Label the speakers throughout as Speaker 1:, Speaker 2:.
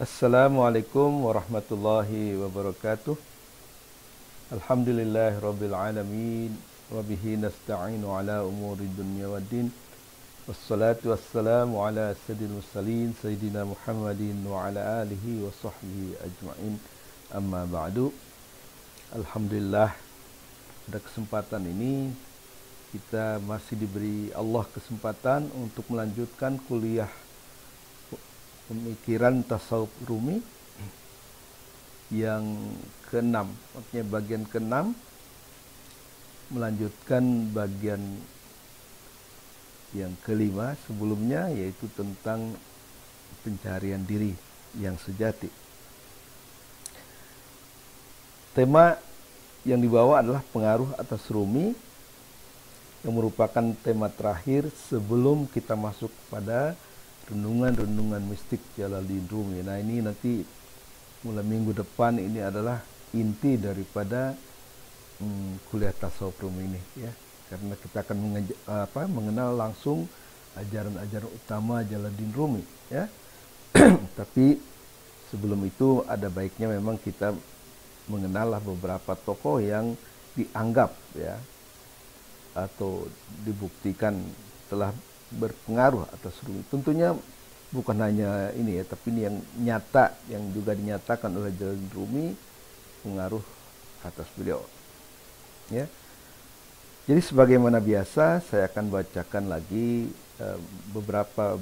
Speaker 1: Assalamualaikum warahmatullahi wabarakatuh. Alhamdulillahi rabbil alamin. Wabihi nasta'inu ala umuri dunya waddin. Wassalatu wassalamu ala sayyidil mursalin Sayyidina Muhammadin wa ala alihi wa sahbihi ajma'in. Amma ba'du. Alhamdulillah, pada kesempatan ini kita masih diberi Allah kesempatan untuk melanjutkan kuliah pemikiran tasawuf Rumi yang keenam, maksudnya bagian keenam, melanjutkan bagian yang kelima sebelumnya, yaitu tentang pencarian diri yang sejati. Tema yang dibawa adalah pengaruh atas Rumi, yang merupakan tema terakhir sebelum kita masuk pada renungan-renungan mistik Jalaluddin Rumi. Nah, ini nanti mulai minggu depan ini adalah inti daripada kuliah tasawuf Rumi ini, ya. Karena kita akan mengenal langsung ajaran-ajaran utama Jalaluddin Rumi, ya. Tapi sebelum itu ada baiknya memang kita mengenal beberapa tokoh yang dianggap, ya, atau dibuktikan telah berpengaruh atas Rumi. Tentunya bukan hanya ini, ya, tapi ini yang nyata, yang juga dinyatakan oleh Jalaluddin Rumi, pengaruh atas beliau, ya. Jadi sebagaimana biasa saya akan bacakan lagi beberapa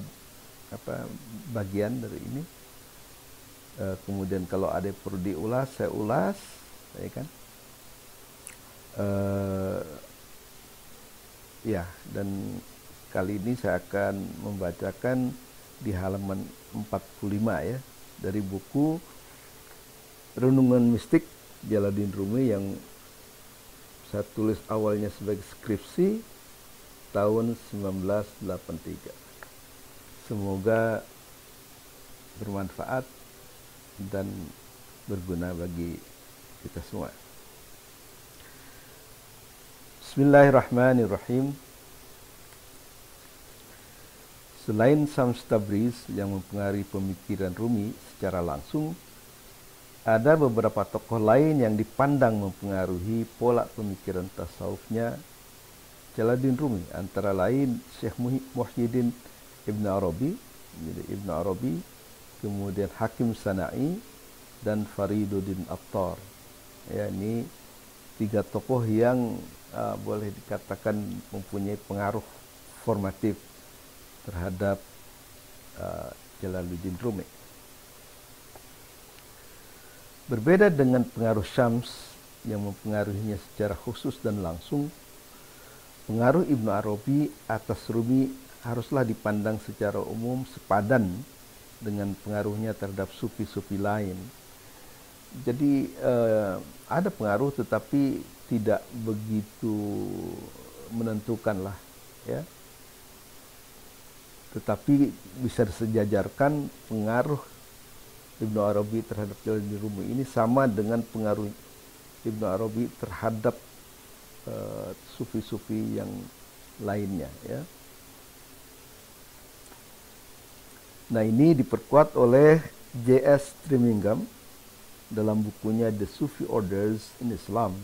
Speaker 1: bagian dari ini. Kemudian kalau ada yang perlu diulas, saya ulas, ya kan. Ya, dan kali ini saya akan membacakan di halaman 45, ya, dari buku Renungan Mistik Jalaluddin Rumi yang saya tulis awalnya sebagai skripsi tahun 1983. Semoga bermanfaat dan berguna bagi kita semua. Bismillahirrahmanirrahim. Selain Syams Tabriz yang mempengaruhi pemikiran Rumi secara langsung, ada beberapa tokoh lain yang dipandang mempengaruhi pola pemikiran tasawufnya Jalaluddin Rumi, antara lain Syekh Muhyiddin Ibn Arabi, kemudian Hakim Sana'i, dan Fariduddin Attar. Ya, ini tiga tokoh yang boleh dikatakan mempunyai pengaruh formatif terhadap Jalaluddin Rumi. Berbeda dengan pengaruh Syams yang mempengaruhinya secara khusus dan langsung, pengaruh Ibn Arabi atas Rumi haruslah dipandang secara umum sepadan dengan pengaruhnya terhadap sufi-sufi lain. Jadi ada pengaruh tetapi tidak begitu menentukan lah, ya. Tetapi bisa disejajarkan pengaruh Ibn Arabi terhadap Jalaluddin Rumi ini sama dengan pengaruh Ibn Arabi terhadap sufi-sufi yang lainnya, ya. Nah, ini diperkuat oleh J.S. Trimingham dalam bukunya The Sufi Orders in Islam.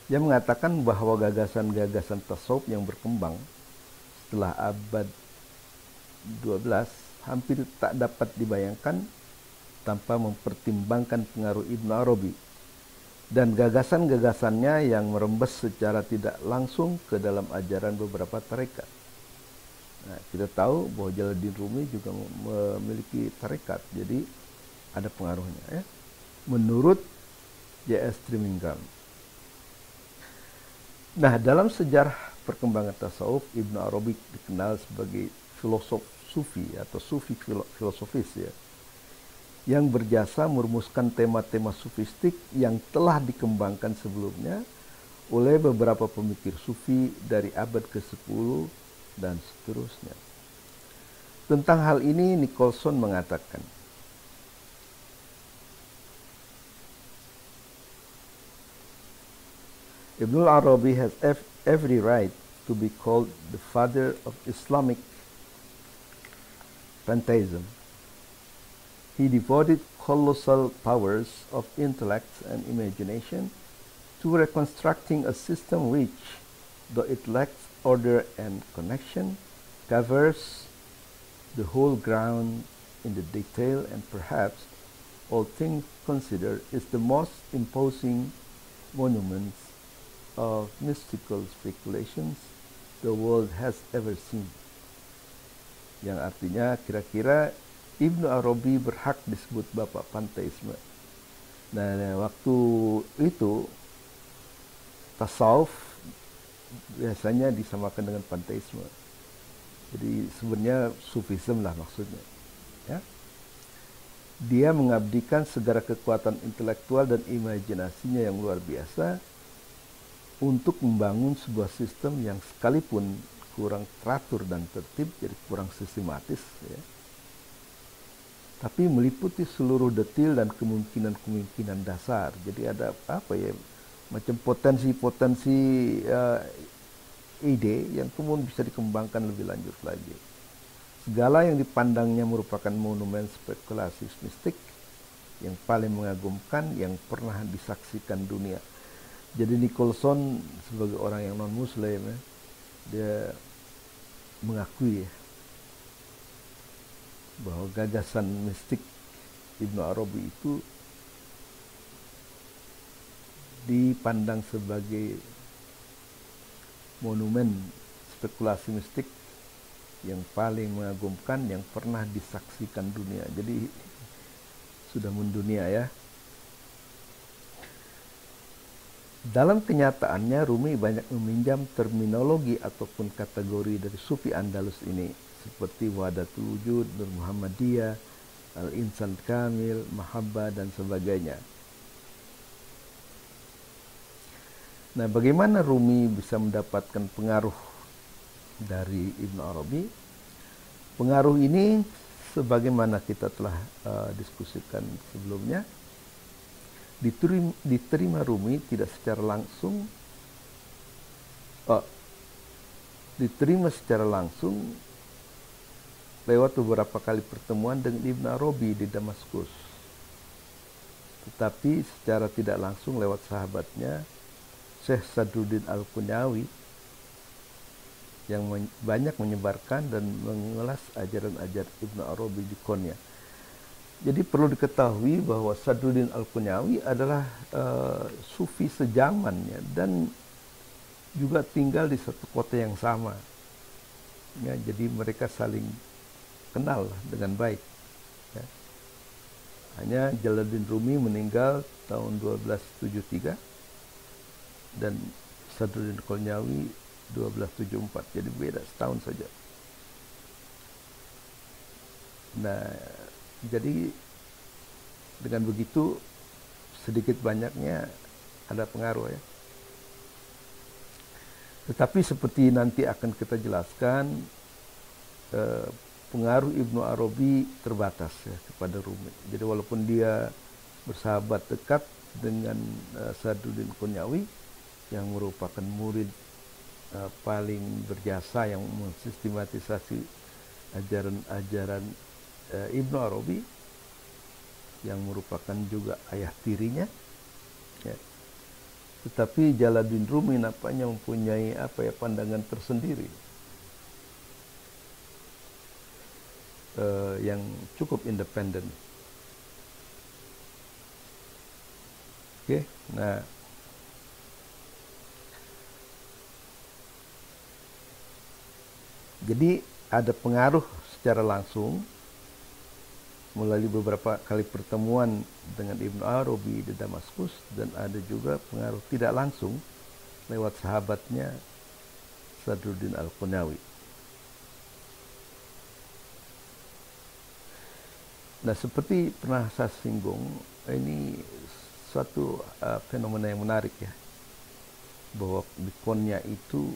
Speaker 1: Dia mengatakan bahwa gagasan-gagasan tasawuf yang berkembang setelah abad 12 hampir tak dapat dibayangkan tanpa mempertimbangkan pengaruh Ibn Arabi dan gagasan-gagasannya yang merembes secara tidak langsung ke dalam ajaran beberapa tarekat. Nah, kita tahu bahwa Jalaluddin Rumi juga memiliki tarekat, jadi ada pengaruhnya, ya, menurut J.S. Trimingham. Nah, dalam sejarah perkembangan tasawuf, Ibn Arabi dikenal sebagai filosof sufi atau sufi filosofis, ya, yang berjasa merumuskan tema-tema sufistik yang telah dikembangkan sebelumnya oleh beberapa pemikir sufi dari abad ke-10 dan seterusnya. Tentang hal ini Nicholson mengatakan, Ibn Arabi has every right to be called the father of Islamic pantheism. He devoted colossal powers of intellect and imagination to reconstructing a system which, though it lacks order and connection, covers the whole ground in the detail, and perhaps, all things considered, is the most imposing monument of mystical speculations the world has ever seen. Yang artinya kira-kira Ibnu Arabi berhak disebut bapak panteisme. Nah, waktu itu tasawuf biasanya disamakan dengan panteisme. Jadi sebenarnya sufisme lah maksudnya. Ya. Dia mengabdikan segala kekuatan intelektual dan imajinasinya yang luar biasa untuk membangun sebuah sistem yang sekalipun kurang teratur dan tertib, jadi kurang sistematis, ya, tapi meliputi seluruh detail dan kemungkinan-kemungkinan dasar. Jadi ada apa ya, macam potensi-potensi ide yang kemudian bisa dikembangkan lebih lanjut lagi. Segala yang dipandangnya merupakan monumen spekulasi mistik yang paling mengagumkan yang pernah disaksikan dunia. Jadi Nicholson sebagai orang yang non Muslim, ya, dia mengakui ya, bahwa gagasan mistik Ibnu Arabi itu dipandang sebagai monumen spekulasi mistik yang paling mengagumkan yang pernah disaksikan dunia. Jadi sudah mendunia ya. Dalam kenyataannya Rumi banyak meminjam terminologi ataupun kategori dari Sufi Andalus ini seperti Wahdatul Wujud, Nur Muhammadiyah, Al-Insan Kamil, Mahabbah dan sebagainya. Nah, bagaimana Rumi bisa mendapatkan pengaruh dari Ibnu Arabi? Pengaruh ini sebagaimana kita telah diskusikan sebelumnya, diterima Rumi tidak secara langsung, diterima secara langsung lewat beberapa kali pertemuan dengan Ibnu Arabi di Damaskus, tetapi secara tidak langsung lewat sahabatnya Syekh Sadruddin Al-Kunyawi yang banyak menyebarkan dan mengulas ajaran-ajaran Ibnu Arabi di Konya. Jadi perlu diketahui bahwa Sadruddin Al-Kunyawi adalah sufi sejamannya dan juga tinggal di satu kota yang sama. Ya, jadi mereka saling kenal dengan baik. Ya. Hanya Jalaluddin Rumi meninggal tahun 1273 dan Sadruddin Al-Kunyawi 1274. Jadi beda setahun saja. Nah, jadi dengan begitu sedikit banyaknya ada pengaruh ya. Tetapi seperti nanti akan kita jelaskan, pengaruh Ibnu Arabi terbatas ya kepada Rumi. Jadi walaupun dia bersahabat dekat dengan Sadruddin Kunyawi yang merupakan murid paling berjasa yang mensistematisasi ajaran-ajaran Ibnu Arabi yang merupakan juga ayah tirinya, ya. Tetapi Jalaluddin Rumi nampaknya mempunyai pandangan tersendiri yang cukup independen. Oke, nah jadi ada pengaruh secara langsung melalui beberapa kali pertemuan dengan Ibnu Arabi di Damaskus, dan ada juga pengaruh tidak langsung lewat sahabatnya Sadruddin Al-Kunyawi. Nah, seperti pernah saya singgung, ini suatu fenomena yang menarik ya, bahwa di Konya itu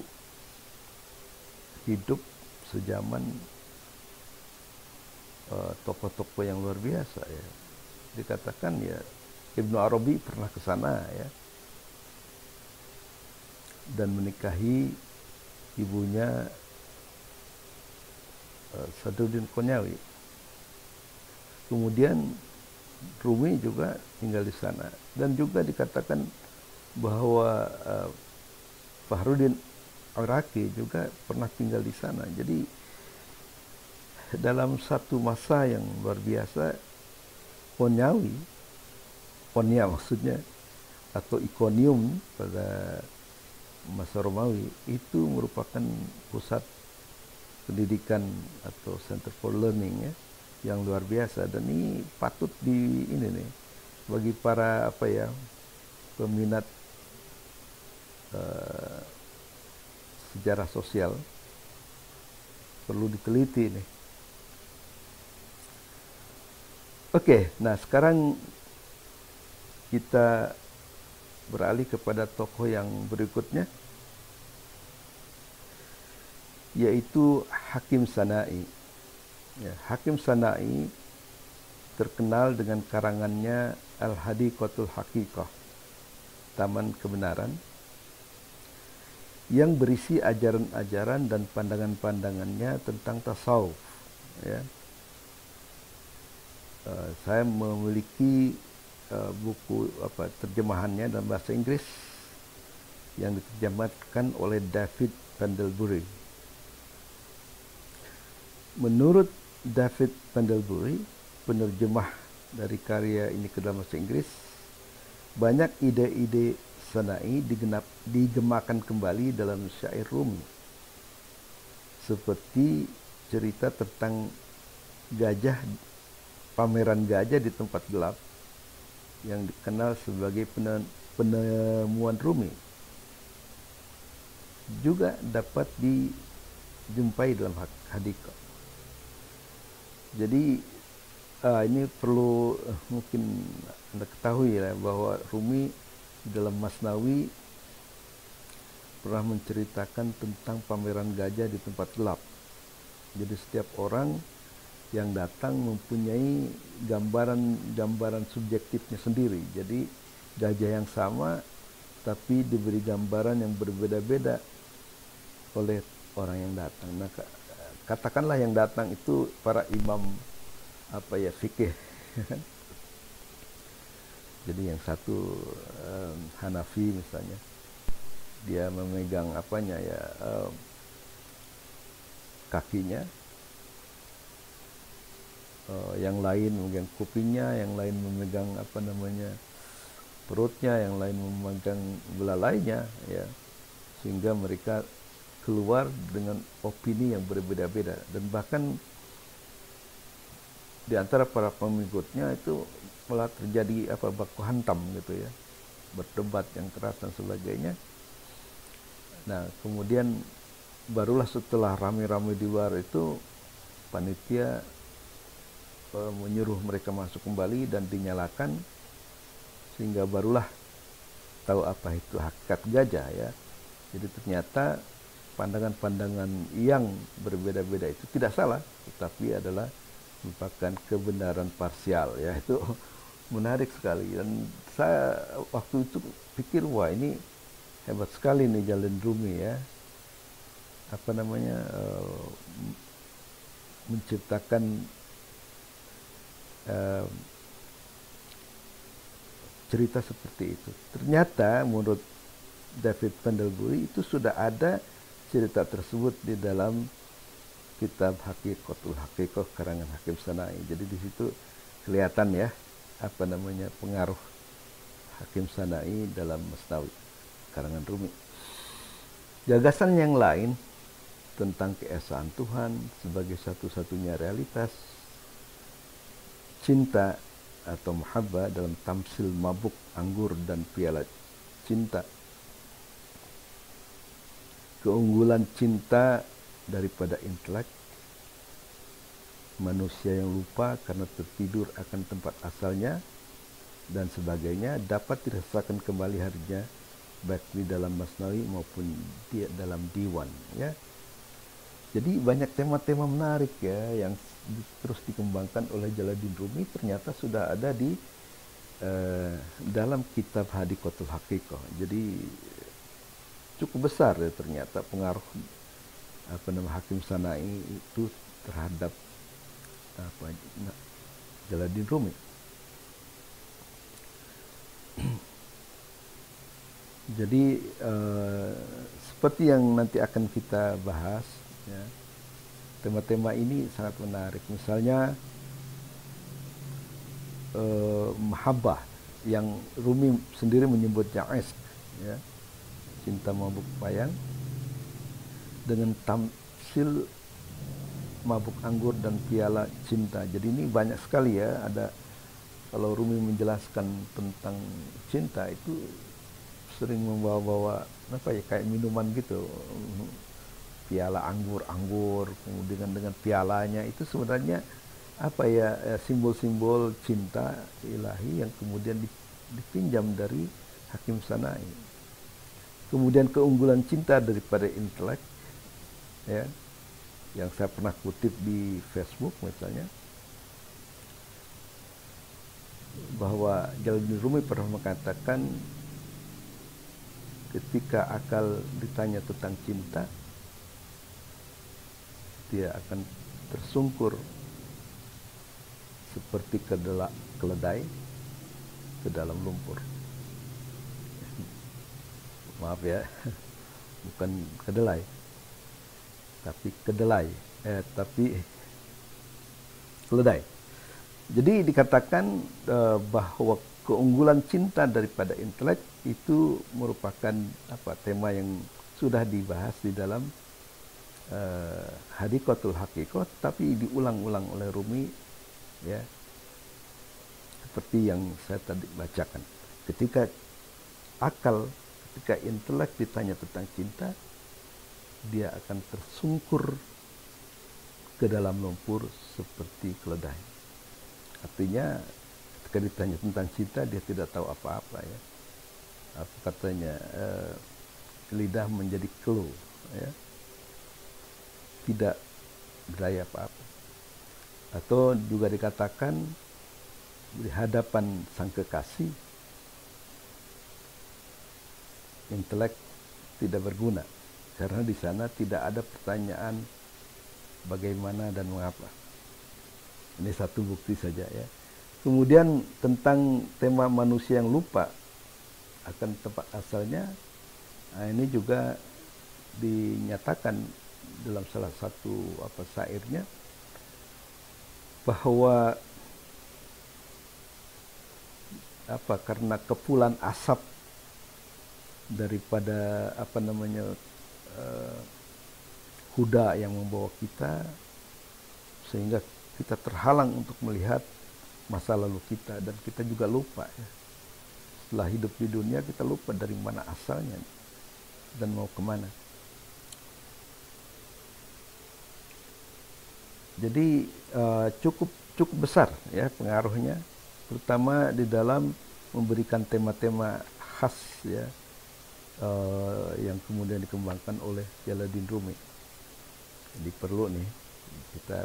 Speaker 1: hidup sejaman tokoh-tokoh yang luar biasa ya. Dikatakan ya Ibnu Arabi pernah ke sana ya dan menikahi ibunya Sadruddin Kunyawi. Kemudian Rumi juga tinggal di sana, dan juga dikatakan bahwa Fakhruddin Iraqi juga pernah tinggal di sana. Jadi dalam satu masa yang luar biasa, Konyawi, Konya maksudnya, atau Iconium pada masa Romawi itu merupakan pusat pendidikan atau center for learning ya, yang luar biasa. Dan ini patut di ini nih bagi para peminat sejarah sosial, perlu diteliti nih. Oke, nah sekarang kita beralih kepada tokoh yang berikutnya, yaitu Hakim Sana'i. Ya, Hakim Sana'i terkenal dengan karangannya Al-Hadiqatul Haqiqah, Taman Kebenaran, yang berisi ajaran-ajaran dan pandangan-pandangannya tentang tasawuf. Ya. Saya memiliki buku terjemahannya dalam bahasa Inggris yang diterjemahkan oleh David Pendlebury. Menurut David Pendlebury, penerjemah dari karya ini ke dalam bahasa Inggris, banyak ide-ide Sana'i digemakan kembali dalam syair Rumi, seperti cerita tentang pameran gajah di tempat gelap yang dikenal sebagai penemuan Rumi, juga dapat dijumpai dalam Hadiqah. Jadi ini perlu mungkin Anda ketahui ya, bahwa Rumi dalam Masnawi pernah menceritakan tentang pameran gajah di tempat gelap. Jadi setiap orang yang datang mempunyai gambaran subjektifnya sendiri. Jadi gajah yang sama tapi diberi gambaran yang berbeda-beda oleh orang yang datang. Nah, katakanlah yang datang itu para imam fikih. Jadi yang satu Hanafi misalnya, dia memegang kakinya, yang lain memegang kupingnya, yang lain memegang perutnya, yang lain memegang belalainya, ya, sehingga mereka keluar dengan opini yang berbeda-beda. Dan bahkan di antara para pengikutnya itu malah terjadi baku hantam gitu ya, berdebat yang keras dan sebagainya. Nah, kemudian barulah setelah rame-rame di luar itu, panitia menyuruh mereka masuk kembali dan dinyalakan, sehingga barulah tahu apa itu hakikat gajah ya. Jadi ternyata pandangan-pandangan yang berbeda-beda itu tidak salah, tetapi adalah merupakan kebenaran parsial ya. Itu menarik sekali, dan saya waktu itu pikir, wah ini hebat sekali nih Jalil Rumi ya, menciptakan cerita seperti itu. Ternyata menurut David Pendlebury itu sudah ada cerita tersebut di dalam kitab Haqiqatul Haqiqah karangan Hakim Sana'i. Jadi di situ kelihatan ya pengaruh Hakim Sana'i dalam Masnawi karangan Rumi. Gagasan yang lain tentang keesaan Tuhan sebagai satu-satunya realitas, cinta atau muhabbah dalam tamsil mabuk anggur dan piala cinta, keunggulan cinta daripada intelek, manusia yang lupa karena tertidur akan tempat asalnya, dan sebagainya, dapat dirasakan kembali harinya baik di dalam Masnawi maupun dalam Diwan ya. Jadi banyak tema-tema menarik ya yang terus dikembangkan oleh Jalaluddin Rumi, ternyata sudah ada di dalam kitab Hadiqatul Haqiqah. Jadi cukup besar ya ternyata pengaruh Hakim Sana'i itu terhadap Jalaluddin Rumi. Jadi seperti yang nanti akan kita bahas, ya, tema-tema ini sangat menarik. Misalnya mahabbah yang Rumi sendiri menyebutnya ishq, ya, cinta mabuk payang, dengan tamsil mabuk anggur dan piala cinta. Jadi ini banyak sekali ya, ada kalau Rumi menjelaskan tentang cinta itu sering membawa-bawa apa ya, kayak minuman gitu, piala anggur, kemudian dengan pialanya itu sebenarnya apa ya, simbol-simbol cinta ilahi yang kemudian dipinjam dari Hakim Sanai. Kemudian keunggulan cinta daripada intelek, ya, yang saya pernah kutip di Facebook misalnya, bahwa Jalaluddin Rumi pernah mengatakan ketika akal ditanya tentang cinta, dia akan tersungkur seperti keledai ke dalam lumpur. Maaf ya, bukan kedelai, tapi keledai. Jadi dikatakan bahwa keunggulan cinta daripada intelek itu merupakan apa, tema yang sudah dibahas di dalam Hadikatul Haqiqah, tapi diulang-ulang oleh Rumi, ya, seperti yang saya tadi bacakan. Ketika intelek ditanya tentang cinta, dia akan tersungkur ke dalam lumpur seperti keledai. Artinya ketika ditanya tentang cinta, dia tidak tahu apa-apa, ya. Apa katanya, lidah menjadi keluh, ya, tidak berdaya apa-apa. Atau juga dikatakan di hadapan sang kekasih, intelek tidak berguna, karena di sana tidak ada pertanyaan bagaimana dan mengapa. Ini satu bukti saja, ya. Kemudian tentang tema manusia yang lupa akan tempat asalnya, nah ini juga dinyatakan dalam salah satu syairnya, bahwa karena kepulan asap daripada kuda yang membawa kita, sehingga kita terhalang untuk melihat masa lalu kita, dan kita juga lupa, ya. Setelah hidup di dunia kita lupa dari mana asalnya dan mau kemana. Jadi cukup besar, ya, pengaruhnya, terutama di dalam memberikan tema-tema khas, ya, yang kemudian dikembangkan oleh Jalaluddin Rumi. Jadi perlu nih kita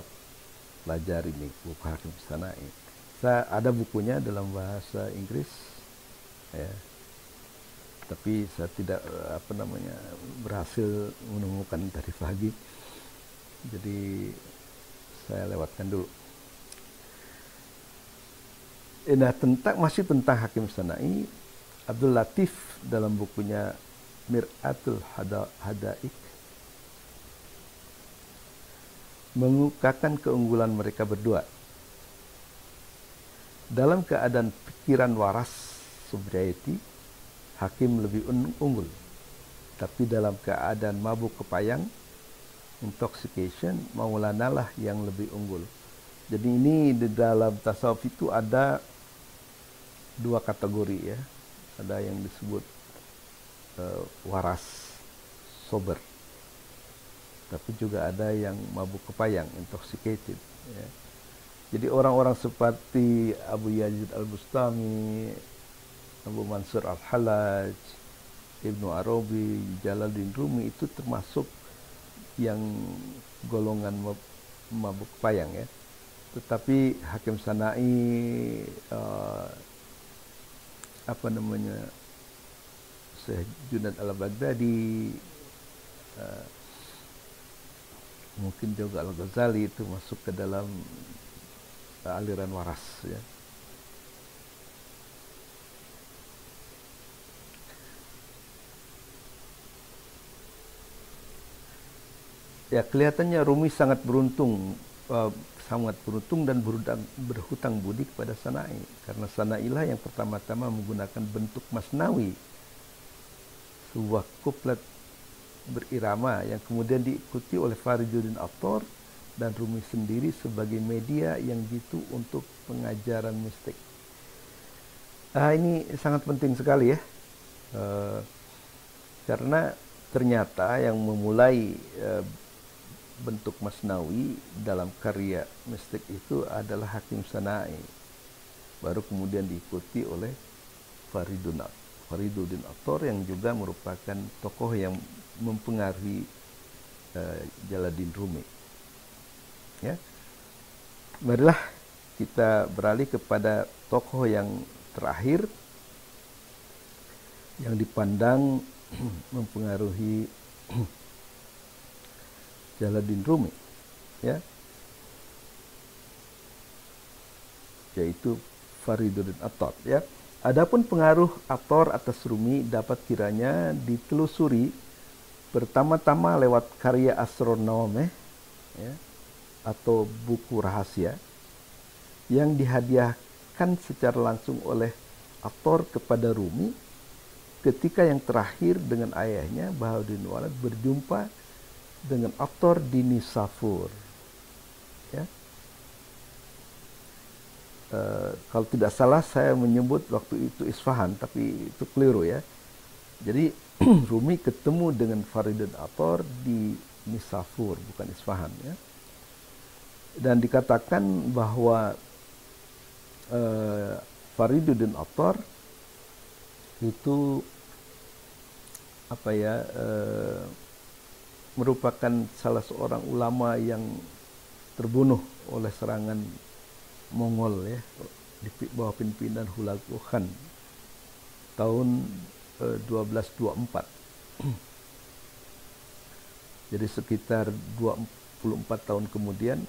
Speaker 1: pelajari nih buku Hakim Sanai. Saya ada bukunya dalam bahasa Inggris, ya, tapi saya tidak berhasil menemukan tadi pagi, jadi saya lewatkan dulu. Nah, masih tentang Hakim Sanai, Abdul Latif dalam bukunya Mir'atul Hadaik mengungkapkan keunggulan mereka berdua. Dalam keadaan pikiran waras, sobriety, Hakim lebih unggul. Tapi dalam keadaan mabuk kepayang, intoxication, Maulana lah yang lebih unggul. Jadi ini di dalam tasawuf itu ada dua kategori, ya. Ada yang disebut waras, sober. Tapi juga ada yang mabuk kepayang, intoxicated, ya. Jadi orang-orang seperti Abu Yazid Al-Bustami, Abu Mansur Al-Hallaj, Ibnu Arabi, Jalaluddin Rumi itu termasuk yang golongan mabuk payang, ya. Tetapi Hakim Sanai, Syekh Junaid Al-Baghdadi, mungkin juga Al-Ghazali itu masuk ke dalam aliran waras ya. Ya, kelihatannya Rumi sangat beruntung dan berhutang budi kepada Sana'i, karena Sana'ilah yang pertama-tama menggunakan bentuk masnawi, sebuah kuplet berirama yang kemudian diikuti oleh Fariduddin Attar dan Rumi sendiri sebagai media yang jitu untuk pengajaran mistik. Ini sangat penting sekali ya, karena ternyata yang memulai bentuk masnawi dalam karya mistik itu adalah Hakim Sana'i, baru kemudian diikuti oleh Fariduddin Attar yang juga merupakan tokoh yang mempengaruhi Jalaluddin Rumi. Ya, marilah kita beralih kepada tokoh yang terakhir yang dipandang mempengaruhi Jalaluddin Rumi, ya, yaitu Fariduddin Attar. Ya, adapun pengaruh Attar atas Rumi dapat kiranya ditelusuri pertama-tama lewat karya Asronome, ya, atau buku rahasia yang dihadiahkan secara langsung oleh Attar kepada Rumi ketika yang terakhir dengan ayahnya Bahaduddin Walid berjumpa dengan Attar di Nisapur. Ya. Kalau tidak salah saya menyebut waktu itu Isfahan, tapi itu keliru ya. Jadi Rumi ketemu dengan Fariduddin Attar di Nisapur, bukan Isfahan ya. Dan dikatakan bahwa Fariduddin Attar itu merupakan salah seorang ulama yang terbunuh oleh serangan Mongol ya, di bawah pimpinan Hulagu Khan tahun 1224. Jadi sekitar 24 tahun kemudian,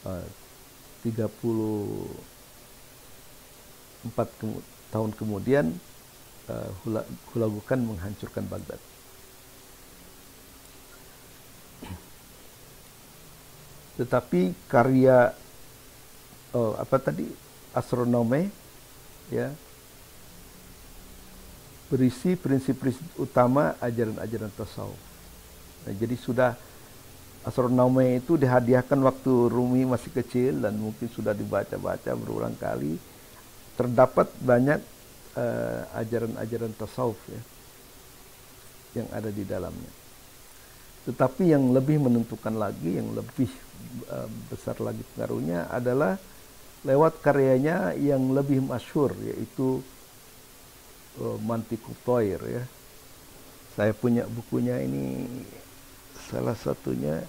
Speaker 1: 34 tahun kemudian Hulagu Khan menghancurkan Baghdad. Tetapi karya Asronome ya berisi prinsip-prinsip utama ajaran-ajaran tasawuf. Nah, jadi sudah Asronome itu dihadiahkan waktu Rumi masih kecil dan mungkin sudah dibaca-baca berulang kali. Terdapat banyak ajaran-ajaran tasawuf ya, yang ada di dalamnya. Tetapi yang lebih menentukan lagi, yang lebih besar lagi pengaruhnya adalah lewat karyanya yang lebih masyhur, yaitu Mantiqut Thair ya. Saya punya bukunya ini, salah satunya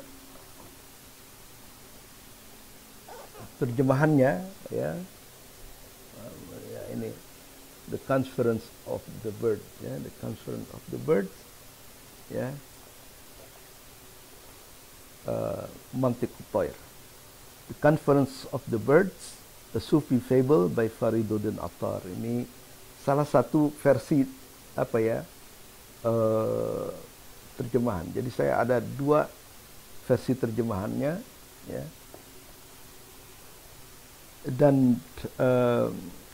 Speaker 1: terjemahannya ya, ini The Conference of the Birds, ya, The Conference of the Birds, ya, Mantiqut Thair, The Conference of the Birds, A Sufi Fable by Fariduddin Attar. Ini salah satu versi terjemahan. Jadi saya ada dua versi terjemahannya, ya, dan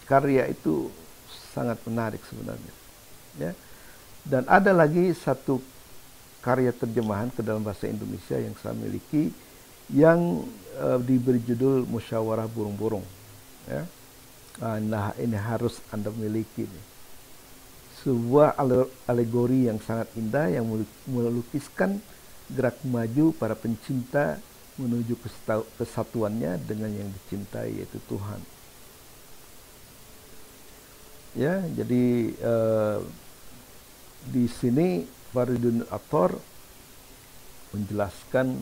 Speaker 1: karya itu sangat menarik sebenarnya, ya. Dan ada lagi satu karya terjemahan ke dalam bahasa Indonesia yang saya miliki yang diberi judul Musyawarah Burung-Burung, ya. Nah, ini harus Anda miliki nih. Sebuah alegori yang sangat indah yang melukiskan gerak maju para pencinta menuju kesatuannya dengan yang dicintai, yaitu Tuhan. Ya, jadi di sini Fariduddin Attar menjelaskan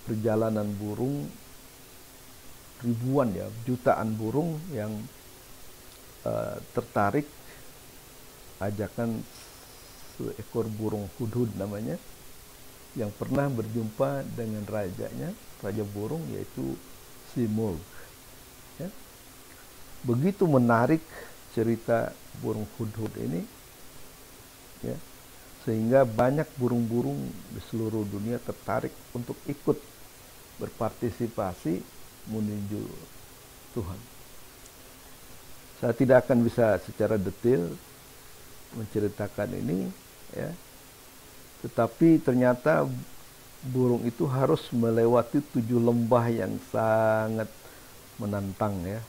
Speaker 1: perjalanan burung, ribuan ya, jutaan burung yang tertarik ajakan seekor burung hudhud namanya, yang pernah berjumpa dengan rajanya, raja burung, yaitu Simurgh. Ya. Begitu menarik cerita burung hudhud ini, ya, sehingga banyak burung-burung di seluruh dunia tertarik untuk ikut berpartisipasi menuju Tuhan. Saya tidak akan bisa secara detail menceritakan ini, ya, tetapi ternyata burung itu harus melewati 7 lembah yang sangat menantang, ya.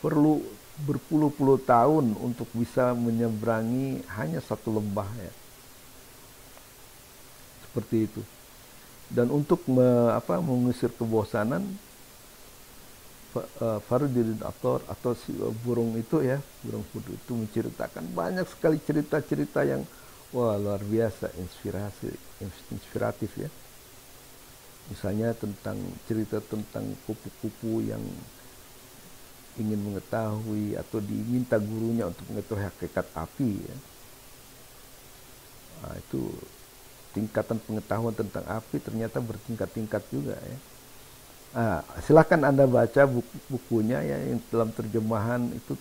Speaker 1: Perlu berpuluh-puluh tahun untuk bisa menyeberangi hanya 1 lembah, ya. Seperti itu. Dan untuk mengusir kebosanan, Faridin Ator atau si burung itu, ya, burung hudhud itu menceritakan banyak sekali cerita-cerita yang luar biasa inspiratif, ya. Misalnya cerita tentang kupu-kupu yang ingin mengetahui atau diminta gurunya untuk mengetahui hakikat api, ya. Nah, itu tingkatan pengetahuan tentang api ternyata bertingkat-tingkat juga, ya. Nah, silakan Anda baca bukunya, ya, yang dalam terjemahan itu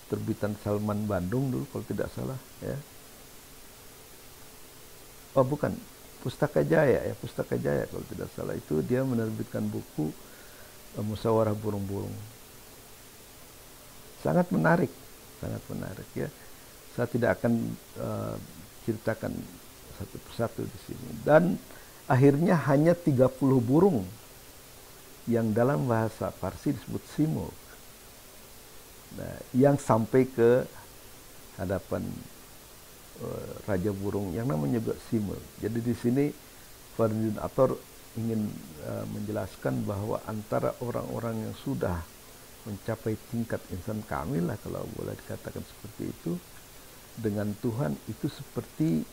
Speaker 1: terbitan Salman Bandung dulu kalau tidak salah, ya. Oh bukan, Pustaka Jaya, ya, Pustaka Jaya kalau tidak salah, itu dia menerbitkan buku Musyawarah Burung-burung. Sangat menarik, ya. Saya tidak akan ceritakan satu persatu di sini. Dan akhirnya hanya 30 burung yang dalam bahasa Parsi disebut Simurgh, nah, yang sampai ke hadapan raja burung yang namanya juga Simurgh. Jadi di sini Faridin Ator ingin menjelaskan bahwa antara orang-orang yang sudah mencapai tingkat insan kamil lah, kalau boleh dikatakan seperti itu, dengan Tuhan itu seperti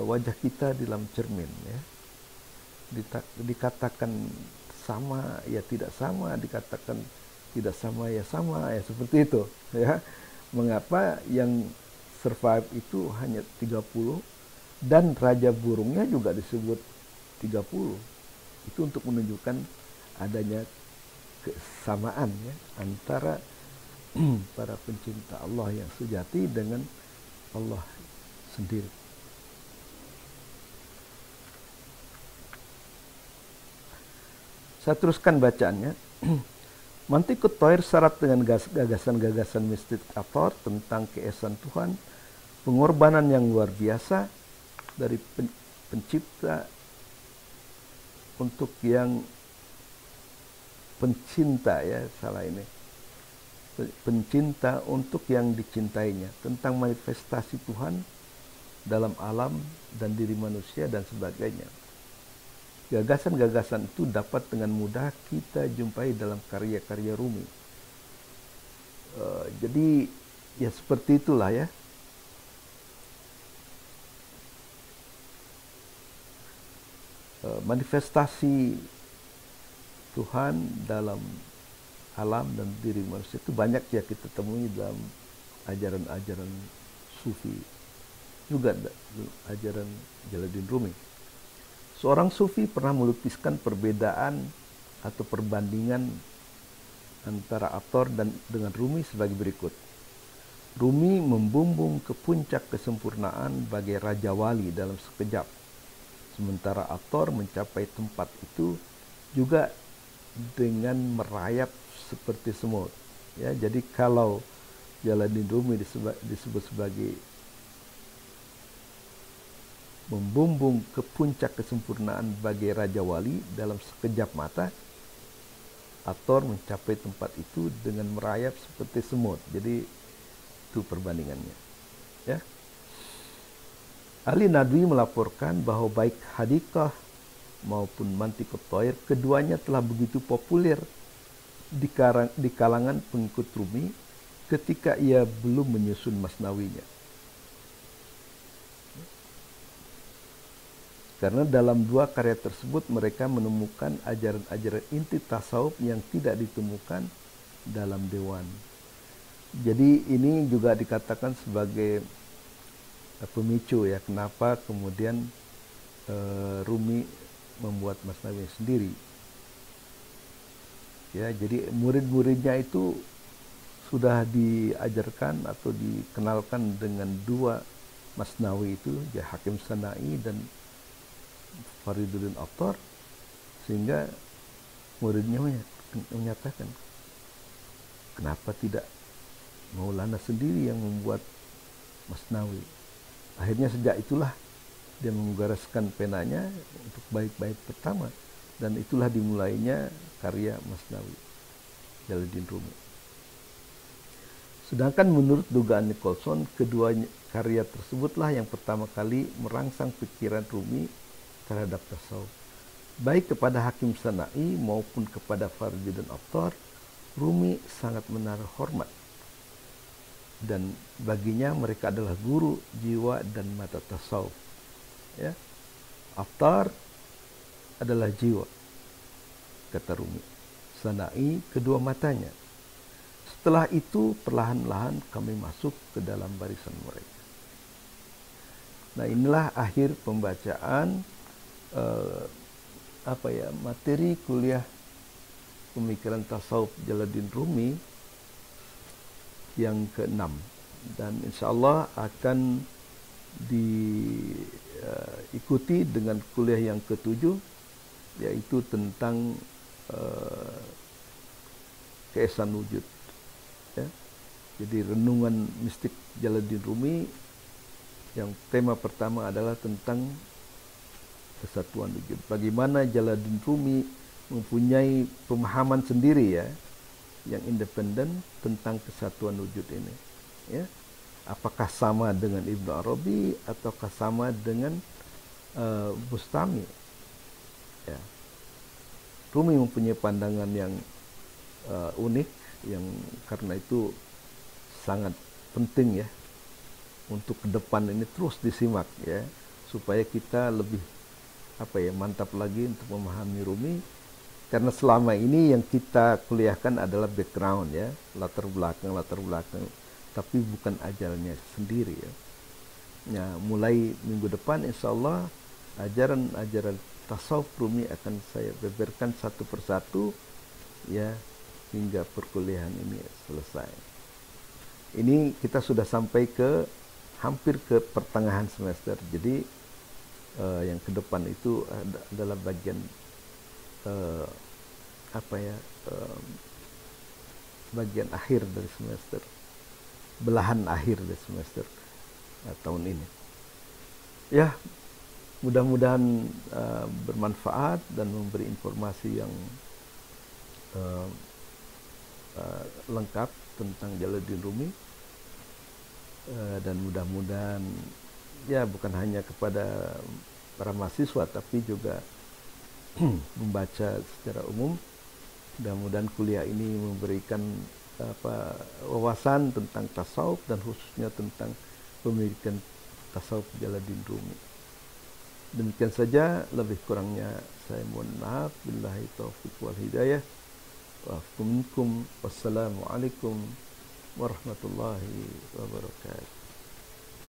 Speaker 1: wajah kita di dalam cermin, ya. Dikatakan sama ya tidak sama, dikatakan tidak sama ya sama, ya, seperti itu, ya. Mengapa yang survive itu hanya 30 dan raja burungnya juga disebut 30? Itu untuk menunjukkan adanya kesamaan, ya, antara para pencinta Allah yang sejati dengan Allah sendiri. Saya teruskan bacaannya. Mantikut Thoir syarat dengan gagasan-gagasan mistik Ator tentang keesaan Tuhan, pengorbanan yang luar biasa dari pencipta untuk yang pencinta, ya, salah ini, pencinta untuk yang dicintainya, tentang manifestasi Tuhan dalam alam dan diri manusia dan sebagainya. Gagasan-gagasan itu dapat dengan mudah kita jumpai dalam karya-karya Rumi. Jadi ya seperti itulah, ya. Manifestasi Tuhan dalam alam dan diri manusia itu banyak, ya, kita temui dalam ajaran-ajaran Sufi, juga ajaran Jalaluddin Rumi. Seorang Sufi pernah melukiskan perbedaan atau perbandingan antara Ator dengan Rumi sebagai berikut. Rumi membumbung ke puncak kesempurnaan bagai Raja Wali dalam sekejap, sementara Ator mencapai tempat itu juga dengan merayap seperti semut, ya. Jadi kalau Jalaluddin Rumi disebut sebagai membumbung ke puncak kesempurnaan bagai Raja Wali dalam sekejap mata, Ator mencapai tempat itu dengan merayap seperti semut. Jadi itu perbandingannya, ya. Ali Nadwi melaporkan bahwa baik Hadikah maupun Mantikut Thoir keduanya telah begitu populer di kalangan pengikut Rumi ketika ia belum menyusun Masnawinya. Karena dalam dua karya tersebut mereka menemukan ajaran-ajaran inti tasawuf yang tidak ditemukan dalam Dewan. Jadi ini juga dikatakan sebagai pemicu ya kenapa kemudian Rumi membuat Masnawi sendiri. Ya, jadi murid-muridnya itu sudah diajarkan atau dikenalkan dengan dua Masnawi itu, ya Hakim Sanai dan Fariduddin Attar, sehingga muridnya menyatakan, kenapa tidak Maulana sendiri yang membuat Masnawi. Akhirnya sejak itulah dia menggariskan penanya untuk bait-bait pertama, dan itulah dimulainya karya Masnawi Jalaluddin Rumi. Sedangkan menurut dugaan Nicholson, kedua karya tersebutlah yang pertama kali merangsang pikiran Rumi terhadap tasawuf. Baik kepada Hakim Sanai maupun kepada Fariduddin Attar, Rumi sangat menaruh hormat. Dan baginya mereka adalah guru jiwa dan mata tasawuf. Ya. Attar adalah jiwa, kata Rumi. Sanai kedua matanya. Setelah itu perlahan-lahan kami masuk ke dalam barisan mereka. Nah, inilah akhir pembacaan materi kuliah pemikiran tasawuf Jalaluddin Rumi yang ke-6, dan insya Allah akan diikuti dengan kuliah yang ke-7, yaitu tentang keesan wujud. Ya. Jadi renungan mistik Jalaluddin Rumi yang tema pertama adalah tentang kesatuan wujud. Bagaimana Jalaluddin Rumi mempunyai pemahaman sendiri ya, yang independen tentang kesatuan wujud ini. Ya. Apakah sama dengan Ibnu Arabi ataukah sama dengan Bustami? Ya. Rumi mempunyai pandangan yang unik, yang karena itu sangat penting ya untuk ke depan ini terus disimak ya, supaya kita lebih mantap lagi untuk memahami Rumi, karena selama ini yang kita kuliahkan adalah background ya, latar belakang, tapi bukan ajalnya sendiri ya. Ya, mulai minggu depan insya Allah ajaran tasawuf Rumi akan saya beberkan satu persatu ya, hingga perkuliahan ini selesai. Ini kita sudah sampai ke hampir ke pertengahan semester. Jadi yang ke depan itu adalah bagian bagian akhir dari semester, belahan akhir dari semester tahun ini. Ya, mudah-mudahan bermanfaat dan memberi informasi yang lengkap tentang Jalaluddin Rumi, dan mudah-mudahan ya bukan hanya kepada para mahasiswa tapi juga membaca secara umum. Mudah-mudahan kuliah ini memberikan wawasan tentang tasawuf dan khususnya tentang pemikiran tasawuf Jalaluddin Rumi. Demikian saja, lebih kurangnya saya mohon maaf. Billahi taufiq wal hidayah. Wassalamualaikum warahmatullahi wabarakatuh.